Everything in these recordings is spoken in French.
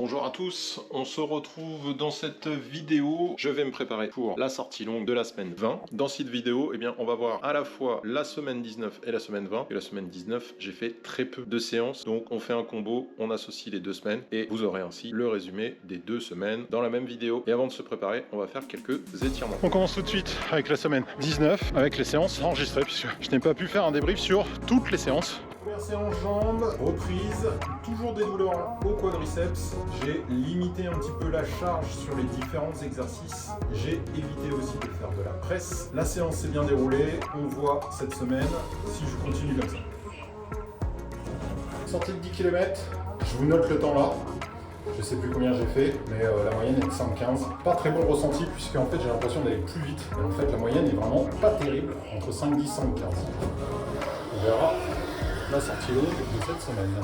Bonjour à tous, on se retrouve dans cette vidéo. Je vais me préparer pour la sortie longue de la semaine 20. Dans cette vidéo, on va voir à la fois la semaine 19 et la semaine 20. Et la semaine 19, j'ai fait très peu de séances, donc on fait un combo, on associe les deux semaines et vous aurez ainsi le résumé des 2 semaines dans la même vidéo. Et avant de se préparer, on va faire quelques étirements. On commence tout de suite avec la semaine 19, avec les séances enregistrées, puisque je n'ai pas pu faire un débrief sur toutes les séances. Première séance jambes, reprise, toujours des douleurs au quadriceps. J'ai limité un petit peu la charge sur les différents exercices. J'ai évité aussi de faire de la presse. La séance s'est bien déroulée. On voit cette semaine si je continue comme ça. Sortie de 10 km, je vous note le temps là. Je sais plus combien j'ai fait, mais la moyenne est de 5,15. Pas très bon ressenti puisque en fait j'ai l'impression d'aller plus vite. Et en fait la moyenne est vraiment pas terrible, entre 5,10 et 5,15. On verra la sortie longue de cette semaine.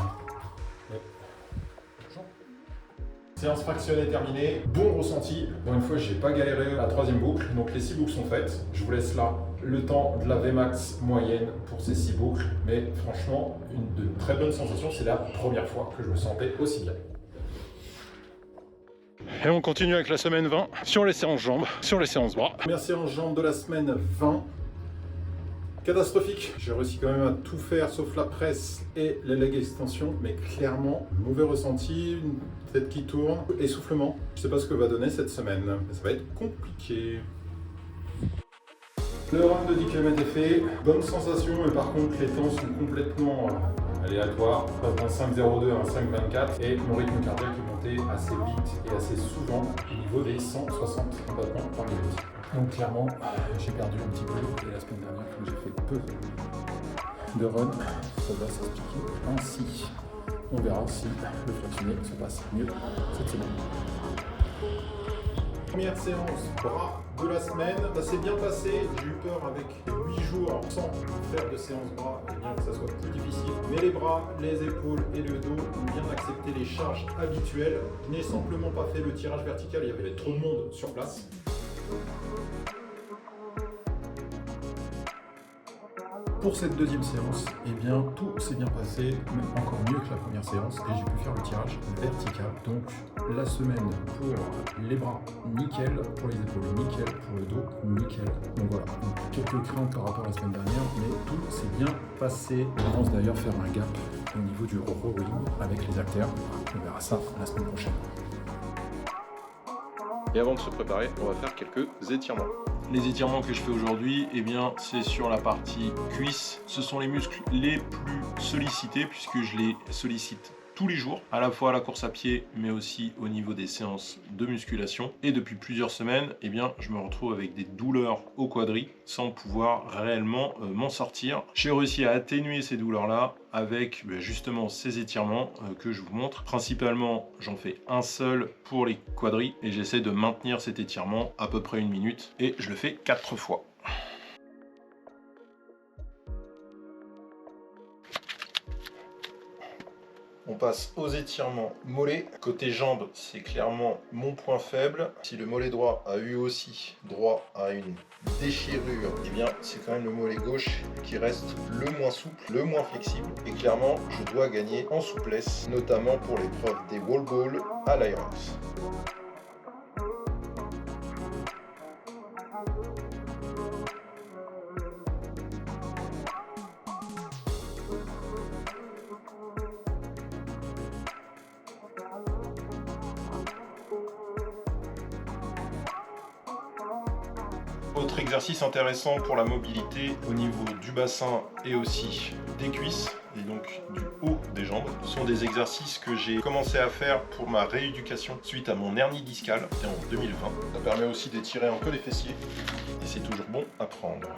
Séance fractionnée terminée, bon ressenti. Bon, une fois, j'ai pas galéré la troisième boucle, donc les 6 boucles sont faites. Je vous laisse là le temps de la Vmax moyenne pour ces 6 boucles, mais franchement, une de très bonnes sensations. C'est la première fois que je me sentais aussi bien. Et on continue avec la semaine 20 sur les séances jambes, sur les séances bras. Première séance jambes de la semaine 20. Catastrophique. J'ai réussi quand même à tout faire sauf la presse et les leg extensions, mais clairement, mauvais ressenti, une tête qui tourne, essoufflement. Je sais pas ce que va donner cette semaine, mais ça va être compliqué. Le run de 10 km est fait, bonne sensation, mais par contre les temps sont complètement aléatoires. Je passe d'un 5,02 à un 5,24 et mon rythme cardiaque est monté assez vite et assez souvent au niveau des 160 battements par minute. Donc clairement, j'ai perdu un petit peu et la semaine dernière, comme j'ai fait peu de run, ça va s'expliquer ainsi. On verra si le fractionné se passe mieux cette semaine. Première séance bras de la semaine, ça s'est bien passé. J'ai eu peur avec 8 jours sans faire de séance bras, et bien que ça soit plus difficile. Mais les bras, les épaules et le dos ont bien accepté les charges habituelles. Je n'ai simplement pas fait le tirage vertical, il y avait trop de monde sur place. Pour cette deuxième séance, tout s'est bien passé, mais encore mieux que la première séance, et j'ai pu faire le tirage vertical. Donc la semaine pour les bras, nickel, pour les épaules, nickel, pour le dos, nickel. Donc voilà, donc, quelques craintes par rapport à la semaine dernière, mais tout s'est bien passé. Je pense d'ailleurs faire un gap au niveau du rowing avec les haltères. On verra ça la semaine prochaine. Et avant de se préparer, on va faire quelques étirements. Les étirements que je fais aujourd'hui, c'est sur la partie cuisse. Ce sont les muscles les plus sollicités puisque je les sollicite tous les jours, à la fois à la course à pied, mais aussi au niveau des séances de musculation. Et depuis plusieurs semaines, je me retrouve avec des douleurs au quadri sans pouvoir réellement m'en sortir. J'ai réussi à atténuer ces douleurs-là avec justement ces étirements que je vous montre. Principalement, j'en fais un seul pour les quadris et j'essaie de maintenir cet étirement à peu près 1 minute et je le fais 4 fois. On passe aux étirements mollets. Côté jambes, c'est clairement mon point faible. Si le mollet droit a eu aussi droit à une déchirure, c'est quand même le mollet gauche qui reste le moins souple, le moins flexible. Et clairement, je dois gagner en souplesse, notamment pour l'épreuve des wall balls à l'Ironx. Autre exercice intéressant pour la mobilité au niveau du bassin et aussi des cuisses et donc du haut des jambes sont des exercices que j'ai commencé à faire pour ma rééducation suite à mon hernie discale en 2020. Ça permet aussi d'étirer un peu les fessiers et c'est toujours bon à prendre.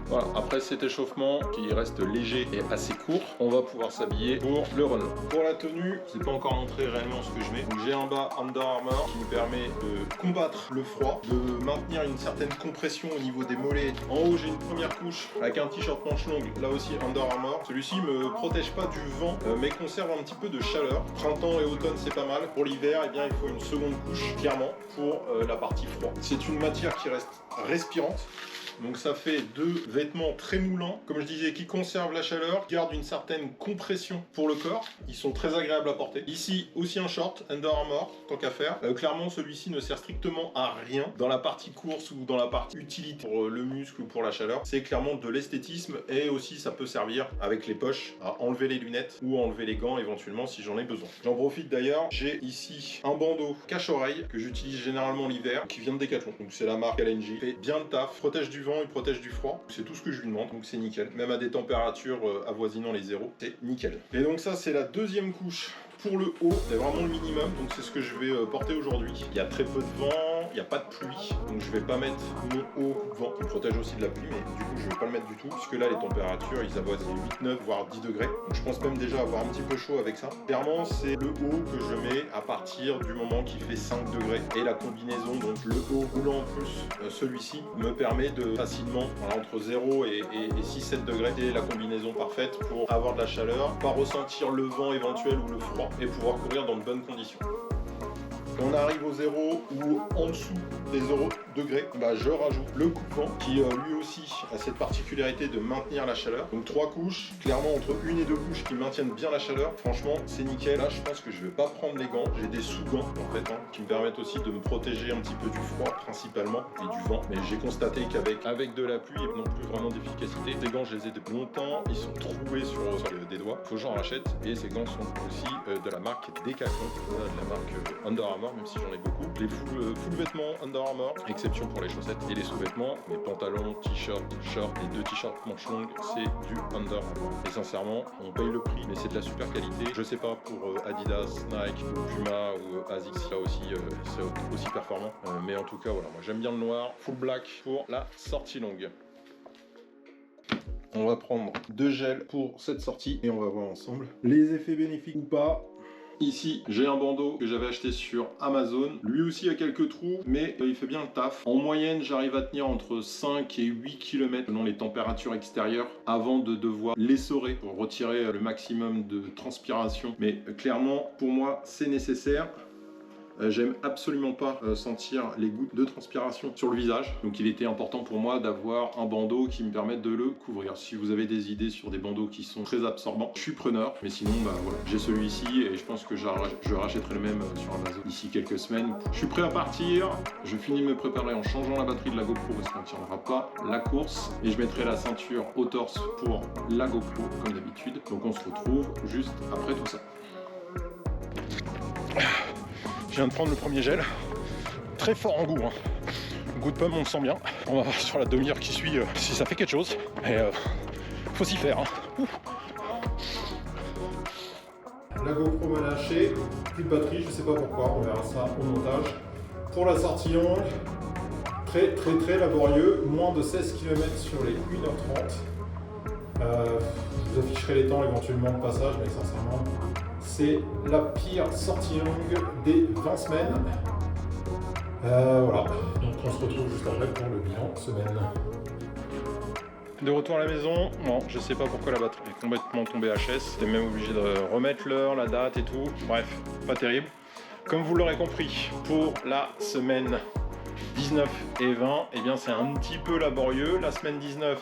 Voilà, après cet échauffement qui reste léger et assez court, on va pouvoir s'habiller pour le run. Pour la tenue, je n'ai pas encore montré réellement ce que je mets. Donc j'ai en bas Under Armour qui me permet de combattre le froid, de maintenir une certaine compression au niveau des mollets. En haut, j'ai une première couche avec un t-shirt manche longue, là aussi Under Armour. Celui-ci me protège pas du vent, mais conserve un petit peu de chaleur. Printemps et automne, c'est pas mal. Pour l'hiver, il faut une seconde couche, clairement, pour la partie froid. C'est une matière qui reste respirante. Donc ça fait 2 vêtements très moulants, comme je disais, qui conservent la chaleur, gardent une certaine compression pour le corps. Ils sont très agréables à porter. Ici aussi un short Under Armour, tant qu'à faire. Clairement celui-ci ne sert strictement à rien dans la partie course ou dans la partie utilité pour le muscle ou pour la chaleur. C'est clairement de l'esthétisme et aussi ça peut servir avec les poches à enlever les lunettes ou enlever les gants éventuellement si j'en ai besoin. J'en profite d'ailleurs, j'ai ici un bandeau cache-oreille que j'utilise généralement l'hiver qui vient de Decathlon. Donc c'est la marque LNG. Il fait bien le taf, protège du vent, il protège du froid. C'est tout ce que je lui demande, donc c'est nickel. Même à des températures avoisinant les zéros, c'est nickel. Et donc ça c'est la deuxième couche. Pour le haut, c'est vraiment le minimum, donc c'est ce que je vais porter aujourd'hui. Il y a très peu de vent, il n'y a pas de pluie, donc je vais pas mettre mon haut vent qui me protège aussi de la pluie, mais du coup je vais pas le mettre du tout, puisque là les températures ils avoisinent 8, 9 voire 10 degrés. Donc je pense même déjà avoir un petit peu chaud avec ça. Clairement c'est le haut que je mets à partir du moment qu'il fait 5 degrés. Et la combinaison, donc le haut roulant plus celui-ci, me permet de facilement, voilà, entre 0 et 6-7 degrés, c'est la combinaison parfaite pour avoir de la chaleur, pas ressentir le vent éventuel ou le froid, et pouvoir courir dans de bonnes conditions. Quand on arrive au 0 ou en dessous des 0 degrés, je rajoute le coupe-vent qui lui aussi a cette particularité de maintenir la chaleur. Donc 3 couches, clairement entre 1 et 2 couches qui maintiennent bien la chaleur. Franchement, c'est nickel. Là, je pense que je vais pas prendre les gants. J'ai des sous-gants en fait, qui me permettent aussi de me protéger un petit peu du froid principalement et du vent. Mais j'ai constaté qu'avec de la pluie et non plus vraiment d'efficacité, ces gants, je les ai depuis longtemps. Ils sont troués sur des doigts. Faut que j'en rachète. Et ces gants sont aussi de la marque Decathlon, de la marque Under Armour, même si j'en ai beaucoup. Les full vêtements Under Armour, exception pour les chaussettes et les sous-vêtements, mes pantalons, t-shirts, shorts et 2 t-shirts manches longues, c'est du Under Armour. Et sincèrement, on paye le prix, mais c'est de la super qualité. Je sais pas pour Adidas, Nike, ou Puma ou Asics, là aussi c'est aussi performant. Mais en tout cas, voilà, moi j'aime bien le noir, full black pour la sortie longue. On va prendre 2 gels pour cette sortie et on va voir ensemble les effets bénéfiques ou pas. Ici, j'ai un bandeau que j'avais acheté sur Amazon. Lui aussi a quelques trous, mais il fait bien le taf. En moyenne, j'arrive à tenir entre 5 et 8 km selon les températures extérieures avant de devoir l'essorer pour retirer le maximum de transpiration. Mais clairement, pour moi, c'est nécessaire. J'aime absolument pas sentir les gouttes de transpiration sur le visage, donc il était important pour moi d'avoir un bandeau qui me permette de le couvrir. Si vous avez des idées sur des bandeaux qui sont très absorbants, je suis preneur, mais sinon voilà, j'ai celui-ci et je pense que je rachèterai le même sur Amazon d'ici quelques semaines. Je suis prêt à partir, je finis de me préparer en changeant la batterie de la GoPro parce qu'on ne tiendra pas la course, et je mettrai la ceinture au torse pour la GoPro comme d'habitude. Donc on se retrouve juste après tout ça. Je viens de prendre le premier gel, très fort en goût, hein. Goût de pomme, on le sent bien. On va voir sur la demi-heure qui suit si ça fait quelque chose, mais faut s'y faire, hein. La GoPro m'a lâché, plus de batterie, je sais pas pourquoi, on verra ça au montage. Pour la sortie longue, très laborieux, moins de 16 km sur les 1h30. Je vous afficherai les temps éventuellement de passage, mais sincèrement, c'est la pire sortie longue des 20 semaines. Voilà, donc on se retrouve juste après pour le bilan semaine. De retour à la maison, non, je sais pas pourquoi la batterie est complètement tombée HS. J'étais même obligé de remettre l'heure, la date et tout. Bref, pas terrible. Comme vous l'aurez compris, pour la semaine 19 et 20, eh bien c'est un petit peu laborieux. La semaine 19,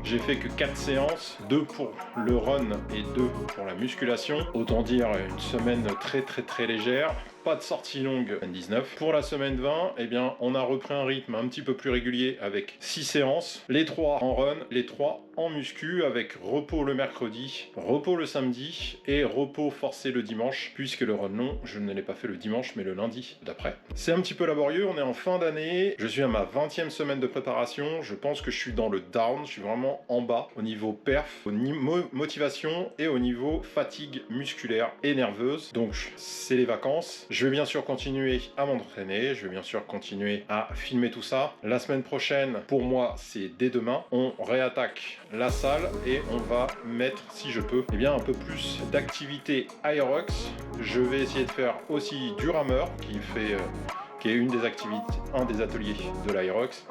j'ai fait que 4 séances, 2 pour le run et 2 pour la musculation. Autant dire une semaine très légère. Pas de sortie longue, semaine 19. Pour la semaine 20, eh bien, on a repris un rythme un petit peu plus régulier avec 6 séances. Les 3 en run, les 3 en muscu, avec repos le mercredi, repos le samedi et repos forcé le dimanche, puisque le run long, je ne l'ai pas fait le dimanche, mais le lundi d'après. C'est un petit peu laborieux, on est en fin d'année. Je suis à ma 20e semaine de préparation. Je pense que je suis dans le down, je suis vraiment en bas au niveau perf, au niveau motivation et au niveau fatigue musculaire et nerveuse. Donc, c'est les vacances. Je vais bien sûr continuer à m'entraîner, je vais bien sûr continuer à filmer tout ça. La semaine prochaine, pour moi, c'est dès demain. On réattaque la salle et on va mettre, si je peux, eh bien un peu plus d'activité Aerox. Je vais essayer de faire aussi du rameur, qui est une des activités, un des ateliers de l'Aerox.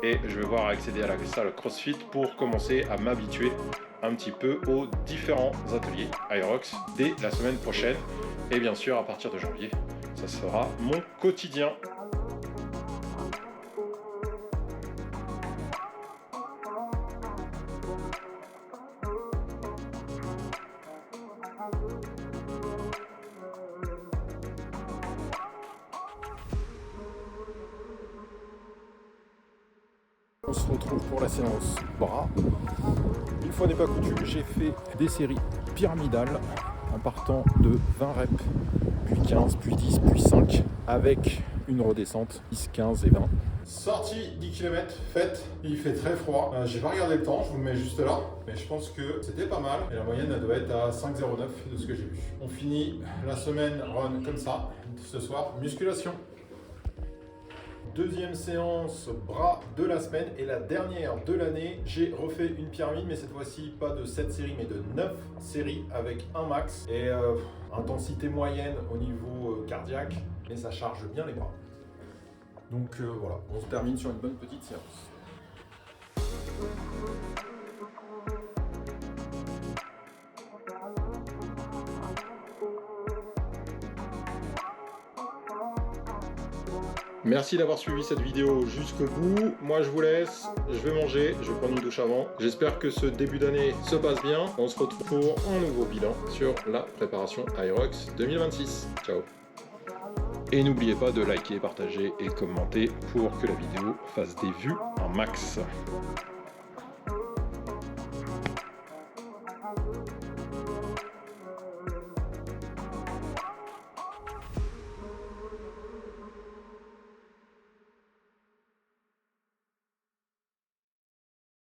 Et je vais voir accéder à la salle CrossFit pour commencer à m'habituer un petit peu aux différents ateliers Aerox dès la semaine prochaine. Et bien sûr, à partir de janvier, ça sera mon quotidien. on se retrouve pour la séance bras. Une fois n'est pas coutume, j'ai fait des séries pyramidales en partant de 20 reps, puis 15, puis 10, puis 5, avec une redescente 10, 15 et 20. Sortie 10 km faite, il fait très froid. J'ai pas regardé le temps, je vous le mets juste là, mais je pense que c'était pas mal. Et la moyenne elle doit être à 5,09 de ce que j'ai vu. On finit la semaine run comme ça. Ce soir, musculation. Deuxième séance bras de la semaine et la dernière de l'année. J'ai refait une pyramide, mais cette fois-ci pas de 7 séries mais de 9 séries avec un max et intensité moyenne au niveau cardiaque, mais ça charge bien les bras. Donc voilà, on se termine sur une bonne petite séance. Merci d'avoir suivi cette vidéo jusqu'au bout. Moi je vous laisse, je vais manger, je vais prendre une douche avant. J'espère que ce début d'année se passe bien. On se retrouve pour un nouveau bilan sur la préparation Hyrox 2026. Ciao. Et n'oubliez pas de liker, partager et commenter pour que la vidéo fasse des vues en max.